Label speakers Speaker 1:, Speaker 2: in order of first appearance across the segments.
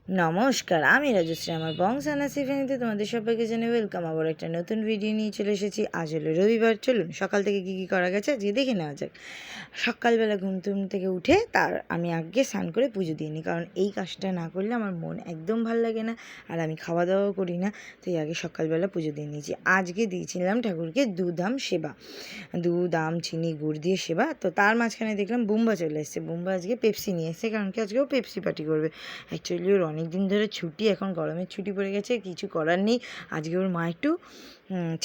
Speaker 1: নমস্কার, আমি রাজশ্রী। আমার বংশানা সিফেনিতে তোমাদের সবাইকে জানাই ওয়েলকাম। আবার একটা নতুন ভিডিও নিয়ে চলে এসেছি। আজ হলো রবিবার। চলুন সকাল থেকে কী কী করা গেছে আজকে দেখে নেওয়া যাক। সকালবেলা ঘুম থেকে উঠে আমি আগে স্নান করে পুজো দিয়ে নিই, কারণ এই কাজটা না করলে আমার মন একদম ভালো লাগে না, আর আমি খাওয়া দাওয়াও করি না। তো আগে সকালবেলা পুজো দিয়ে নিয়েছি। আজকে দিয়েছিলাম ঠাকুরকে দুধ আম সেবা, দুধ আম চিনি গুড় দিয়ে সেবা। তো তার মাঝখানে দেখলাম বুম্বা চলে এসেছে। বুম্বা আজকে পেপসি নিয়ে এসেছে, কারণ কি আজকেও পেপসি পার্টি করবে। অ্যাকচুয়ালি ওর অনেক দিন ধরে ছুটি, এখন গরমের ছুটি পড়ে গেছে, কিছু করার নেই। আজকে ওর মা একটু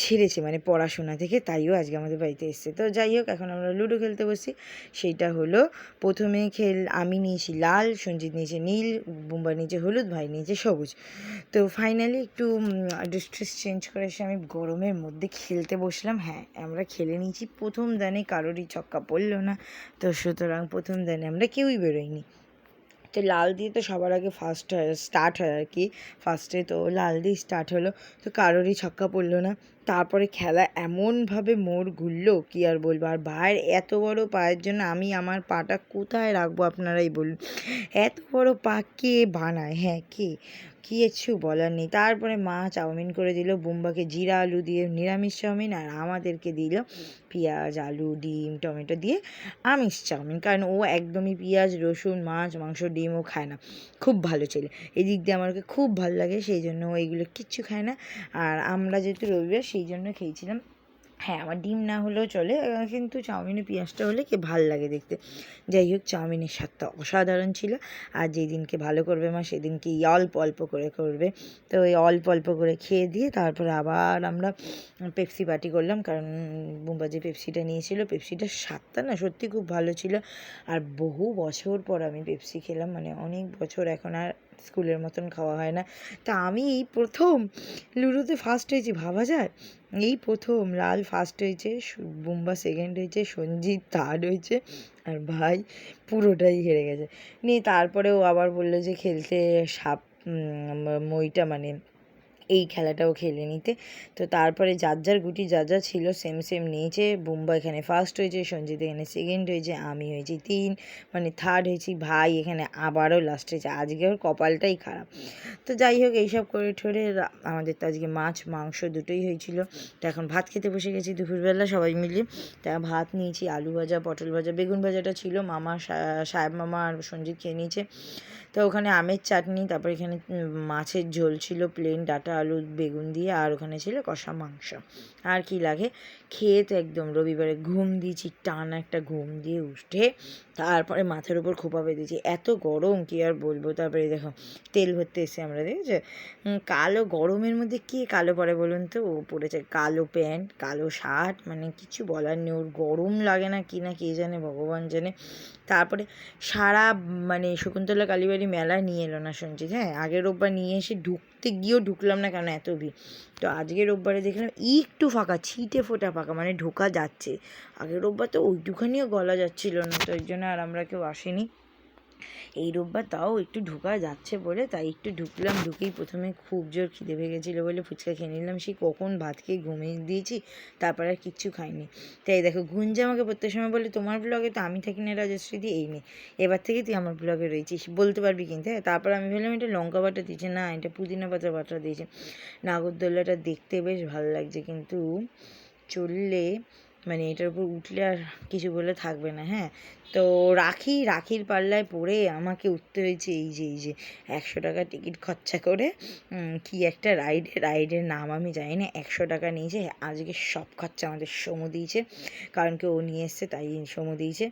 Speaker 1: ছেড়েছে মানে পড়াশোনা থেকে, তাইও আজকে আমাদের বাড়িতে এসছে। তো যাই হোক, এখন আমরা লুডো খেলতে বসি। সেইটা হলো প্রথমে আমি নিয়েছি লাল, সঞ্জিত নিয়েছে নীল, বুম্বা নিয়েছে হলুদ, ভাই নিয়েছে সবুজ। তো ফাইনালি একটু ড্রেস চেঞ্জ করে এসে আমি গরমের মধ্যে খেলতে বসলাম। হ্যাঁ, আমরা খেলে নিয়েছি। প্রথম দানে কারোরই ছক্কা পড়লো না, তো সুতরাং প্রথম দানে আমরা কেউই বেরোইনি। তো লাল দিয়ে তো সবার আগে স্টার্ট হয় আর কি। ফার্স্টে তো লাল দিয়ে স্টার্ট হলো, তো কারোরই ছক্কা পড়লো না। তারপরে খেলা এমনভাবে মোড় ঘুরলো কি আর বলবো। আর ভাইয়ের এত বড় পায়ের জন্য আমি আমার পাটা কোথায় রাখবো আপনারাই বলুন। এত বড় পা কে বানায়? হ্যাঁ, কে? কিছু বলার নেই। তারপরে মা চাউমিন করে দিল, বুম্বাকে জিরা আলু দিয়ে নিরামিষ চাউমিন, আর আমাদেরকে দিল পেঁয়াজ আলু ডিম টমেটো দিয়ে আমিষ চাউমিন, কারণ ও একদমই পেঁয়াজ রসুন মাছ মাংস ডিম ও খায় না। খুব ভালো ছেলে, এদিক দিয়ে আমাকে খুব ভালো লাগে, সেই জন্য ও এইগুলো কিচ্ছু খায় না। আর আমরা যেহেতু রবিবার সেই জন্য খেয়েছিলাম। হ্যাঁ, আমার ডিম না হলেও চলে, কিন্তু চাউমিনে পেঁয়াজটা হলে কি ভাল লাগে দেখতে। যাই হোক, চাউমিনের স্বাদটা অসাধারণ ছিল। আর যেদিনকে ভালো করবে মা সেদিনকে অল্প অল্প করে করবে। তো ওই অল্প অল্প করে খেয়ে দিয়ে তারপরে আবার আমরা পেপসি পার্টি করলাম, কারণ বুম্বা যে পেপসিটা নিয়েছিল, পেপসিটার স্বাদটা না সত্যি খুব ভালো ছিল। আর বহু বছর পর আমি পেপসি খেলাম, মানে অনেক বছর, এখন আর স্কুলের মতন খাওয়া হয় না। তা আমি এই প্রথম লুডোতে ফার্স্ট হয়েছি, ভাবা যায়। এই প্রথম লাল ফার্স্ট হয়েছে, বুম্বা সেকেন্ড হয়েছে, সঞ্জিত থার্ড হয়েছে, আর ভাই পুরোটাই হেরে গেছে। নিয়ে তারপরেও আবার বললো যে খেলতে সাপ মইটা মানে এই খেলাটাও খেলে নিতে। তো তারপরে যার যার গুটি যা যা ছিল সেম সেম নিয়েছে। বুম্বা এখানে ফার্স্ট হয়েছে, সঞ্জিত এখানে সেকেন্ড হয়েছে, আমি হয়েছি মানে থার্ড হয়েছি, ভাই এখানে আবারও লাস্ট হয়েছে। আজকে ওর কপালটাই খারাপ। তো যাই হোক, এইসব করে ঠরে আমাদের তো আজকে মাছ মাংস দুটোই হয়েছিল। তো এখন ভাত খেতে বসে গেছি দুপুরবেলা সবাই মিলে। তা ভাত নিয়েছি, আলু ভাজা পটল ভাজা বেগুন ভাজাটা ছিল, মামা সাহেব মামা আর সঞ্জিত খেয়ে নিয়েছে। তো ওখানে আমের চাটনি, তারপর এখানে মাছের ঝোল ছিল প্লেন, ডাঁটা আলু বেগুন দিয়ে, আর ওখানে ছিল কষা মাংস। আর কি লাগে, খেয়ে তো একদম রবিবারে ঘুম দিয়েছি, টানা একটা ঘুম দিয়ে উঠে তারপরে মাথার উপর খোপা বেঁধেছি, এত গরম কি আর বলবো। তারপরে দেখো তেল ভরতে এসে আমরা দেখেছি কালো, গরমের মধ্যে কে কালো পরে বলুন তো? ও পরেছে কালো প্যান্ট কালো শার্ট, মানে কিছু বলার নেই। ওর গরম লাগে না কি না কে জানে, ভগবান জানে। তারপরে সারা মানে শকুন্তলা কালীবাড়ি মেলা নিয়ে এলো না সঞ্জিত। হ্যাঁ, আগের রোববার নিয়ে এসে ঢুকতে গিয়েও ঢুকলাম না, কারণ এত ভিড়। তো আজকের রোববারে দেখলাম একটু ফাঁকা, ছিটে ফোটা ফাঁকা, মানে ঢোকা যাচ্ছে। আগের রোববার তো ওইটুখানিও গলা যাচ্ছিল না, তো ওই জন্য আর আমরা কেউ আসিনি। এই রোববার তাও একটু ঢোকা যাচ্ছে বলে তাই একটু ঢুকলাম। ঢুকেই প্রথমে খুব জোর খিদে পেয়ে গেছিলো বলে ফুচকা খেয়ে নিলাম। সেই কখন ভাত খেয়ে ঘুমিয়ে দিয়েছি, তারপর আর কিচ্ছু খাইনি। তাই দেখো, গুঞ্জা আমাকে প্রত্যেক সময় বলে তোমার ব্লগে তো আমি থাকি না রাজশ্রীদি, এই নেই এবার থেকে তুই আমার ব্লগে রয়েছিস, বলতে পারবি কিন্তু। হ্যাঁ, তারপর আমি ভাবলাম এটা লঙ্কা বাটা দিয়েছে, না এটা পুদিনা পাতা বাটা দিয়েছে। নাগরদোল্লাটা দেখতে বেশ ভালো লাগছে, কিন্তু চললে মানে এটার উপর উঠলে আর কিছু বলে থাকবে না। হ্যাঁ, তো রাখির পাল্লায় পড়ে আমাকে উঠতে হয়েছে এই যে 100 টাকা টিকিট খরচা করে কি একটা রাইডের নাম আমি জানি না, 100 টাকা নিয়েছে। আজকে সব খরচা আমাদের সমু দিয়েছে, কারণ কি ও নিয়ে এসছে তাই সমু দিয়েছে।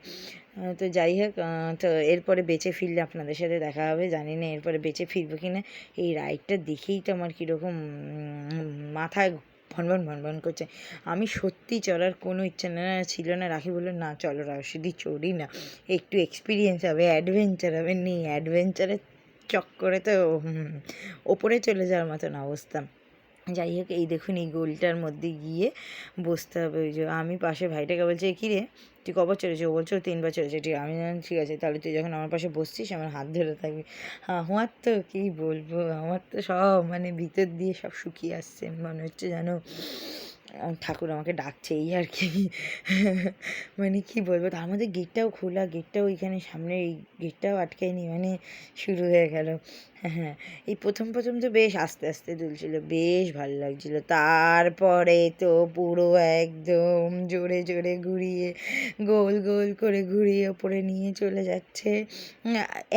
Speaker 1: তো যাই হোক, তো এরপরে বেঁচে ফিরলে আপনাদের সাথে দেখা হবে, জানি না এরপরে বেঁচে ফিরবো কি না। এই রাইডটা দেখেই তো আমার কীরকম মাথায় ভনভন ভনভন করছে। আমি সত্যি চড়ার কোনো ইচ্ছা ছিল না। রাখি বললো না চলো রাশিদি চড়ি না, একটু এক্সপিরিয়েন্স হবে, অ্যাডভেঞ্চার হবে। নেই অ্যাডভেঞ্চারের চক্করে তো ওপরে চলে যাওয়ার মতন অবস্থা। যাই হোক, এই দেখুন এই গোলটার মধ্যে গিয়ে বসতে হবে। ওই যে আমি পাশে ভাইটাকে বলছি কী রে তুই কবার চলেছে? ও বলছে 3বার চলেছে। ঠিক আমি ঠিক আছে, তাহলে তুই যখন আমার পাশে বসছিস আমার হাত ধরে থাকবি। আমার তো কী বলবো, আমার তো সব মানে ভিতর দিয়ে সব শুকিয়ে আসছে, মনে হচ্ছে জানো ঠাকুর আমাকে ডাকছে, এই আর কি। মানে কি বলবো, তার মধ্যে গেটটাও খোলা, গেটটাও ওইখানে সামনে, এই গেটটাও আটকায়নি, মানে শুরু হয়ে গেল। হ্যাঁ, এই প্রথম তো বেশ আস্তে আস্তে দুলছিল, বেশ ভালো লাগছিল। তারপরে তো পুরো একদম জোরে জোরে ঘুরিয়ে গোল গোল করে ঘুরিয়ে ওপরে নিয়ে চলে যাচ্ছে,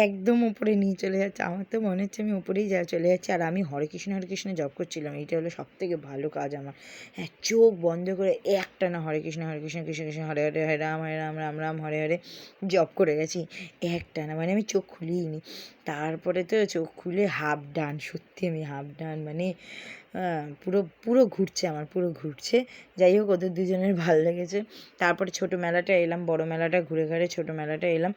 Speaker 1: একদম ওপরে নিয়ে চলে যাচ্ছে। আমার তো মনে হচ্ছে আমি ওপরেই চলে যাচ্ছি, আর আমি হরে কৃষ্ণ জপ করছিলাম। এইটা হলো সব থেকে ভালো কাজ আমার। হ্যাঁ, চোখ বন্ধ করে একটানা হরে কৃষ্ণ কৃষ্ণ কৃষ্ণ হরে হরে, হরে রাম রাম রাম হরে হরে জপ করে গেছি একটানা, মানে আমি চোখ খুলিই নি। তারপরে তো চোখ খুলে হাফ ডান, সত্যি আমি হাফ ডান, মানে পুরো পুরো ঘুরছে আমার, পুরো ঘুরছে। যাই হোক, ওদের দুজনের ভালো লেগেছে। তারপরে ছোটো মেলাটা এলাম, বড় মেলাটা ঘুরে ঘাড়ে ছোটো মেলাটা এলাম।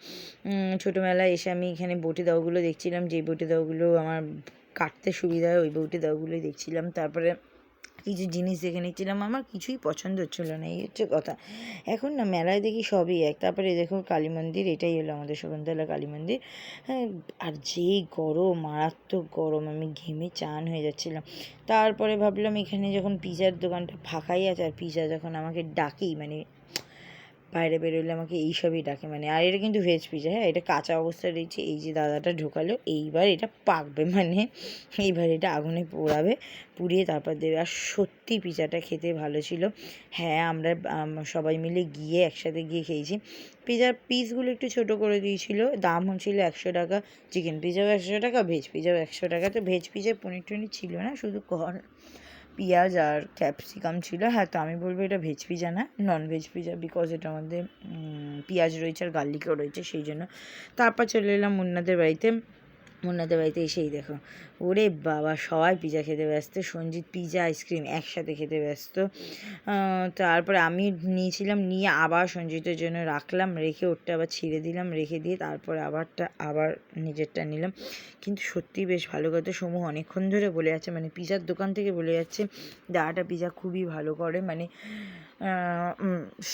Speaker 1: ছোটো মেলায় এসে আমি এখানে বটি দাওগুলো দেখছিলাম, যেই বটি দাওগুলো আমার কাটতে সুবিধা হয় ওই বটি দাওগুলোই দেখছিলাম। তারপরে কিছু জিনিস দেখে নিচ্ছিলাম, আমার কিছুই পছন্দ হচ্ছিল না, এই হচ্ছে কথা। এখন না মেলায় দেখি সবই এক। তারপরে দেখো কালী মন্দির, এটাই হলো আমাদের শকুন্তলা কালী মন্দির। হ্যাঁ, আর যেই গরম, মারাত্মক গরম, আমি ঘেমে চান হয়ে যাচ্ছিলাম। তারপরে ভাবলাম এখানে যখন পিজার দোকানটা ফাঁকাই আছে, আর পিজা যখন আমাকে ডাকেই, মানে বাইরে বেরোলে আমাকে এইসবই ডাকে, মানে আর এটা কিন্তু ভেজ পিজা। হ্যাঁ, এটা কাঁচা অবস্থায় রয়েছে, এই যে দাদাটা ঢোকালো, এইবার এটা পাকবে, মানে এইবার এটা আগুনে পোড়াবে, পুড়িয়ে তারপর দেবে। আর সত্যি পিজাটা খেতে ভালো ছিল। হ্যাঁ, আমরা সবাই মিলে গিয়ে একসাথে গিয়ে খেয়েছি। পিজার পিসগুলো একটু ছোটো করে দিয়েছিল, দাম হচ্ছিলো 100 টাকা। চিকেন পিজাও 100 টাকা, ভেজ পিজাও 100 টাকা। তো ভেজ পিজায় পনির টনির ছিল না, শুধু পেঁয়াজ আর ক্যাপসিকাম ছিল। হ্যাঁ, তো আমি বলবো এটা ভেজ পিজা না, নন ভেজ পিজা, বিকজ এটার মধ্যে পেঁয়াজ রয়েছে আর গার্লিকও রয়েছে, সেই জন্য। তারপর চলে এলাম মুন্নাদের বাড়িতে। মুন্নাদের বাড়িতে এসেই দেখো, ওরে বাবা, সবাই পিজা খেতে ব্যস্ত। সঞ্জিত পিজা আইসক্রিম একসাথে খেতে ব্যস্ত। তারপরে আমি নিয়েছিলাম, নিয়ে আবার সঞ্জিতের জন্য রাখলাম, রেখে ওরটা আবার ছিঁড়ে দিলাম, রেখে দিয়ে তারপরে আবার নিজেরটা নিলাম। কিন্তু সত্যিই বেশ ভালো কথা, সমু অনেকক্ষণ ধরে বলে যাচ্ছে, মানে পিজার দোকান থেকে বলে যাচ্ছে দাদাটা পিজা খুবই ভালো করে, মানে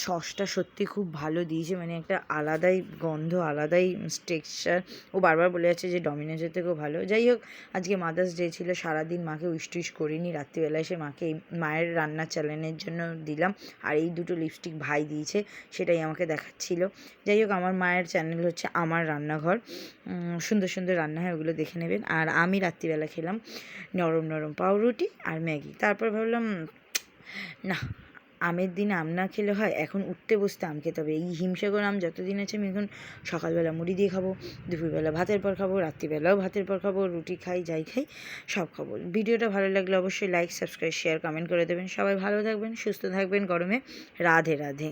Speaker 1: সসটা সত্যি খুব ভালো দিয়েছে, মানে একটা আলাদাই গন্ধ, আলাদাই টেক্সচার। ও বারবার বলে যাচ্ছে যে ডমিনোজের থেকেও ভালো। যাই হোক, আজকে মাদার্স ডে ছিল, সারাদিন মাকে উইশ টুইশ করিনি, রাত্রিবেলায় এসে মাকে মায়ের রান্নার চ্যানেলের জন্য দিলাম। আর এই দুটো লিপস্টিক ভাই দিয়েছে, সেটাই আমাকে দেখাচ্ছিল। যাই হোক, আমার মায়ের চ্যানেল হচ্ছে আমার রান্নাঘর, সুন্দর সুন্দর রান্না হয়, ওগুলো দেখে নেবেন। আর আমি রাত্রিবেলা খেলাম নরম নরম পাউরুটি আর ম্যাগি। তারপর ভাবলাম না, আমের দিনে আম না খেলে হয়, এখন উঠতে বসতে আম খেতে হবে। এই হিমসাগর আম যতদিন আছে, আমি এখন সকালবেলা মুড়ি দিয়ে খাবো, দুপুরবেলা ভাতের পর খাবো, রাত্রিবেলাও ভাতের পর খাবো, রুটি খাই, যাই খাই সব খাবো। ভিডিওটা ভালো লাগলে অবশ্যই লাইক, সাবস্ক্রাইব, শেয়ার, কমেন্ট করে দেবেন। সবাই ভালো থাকবেন, সুস্থ থাকবেন গরমে। রাধে রাধে।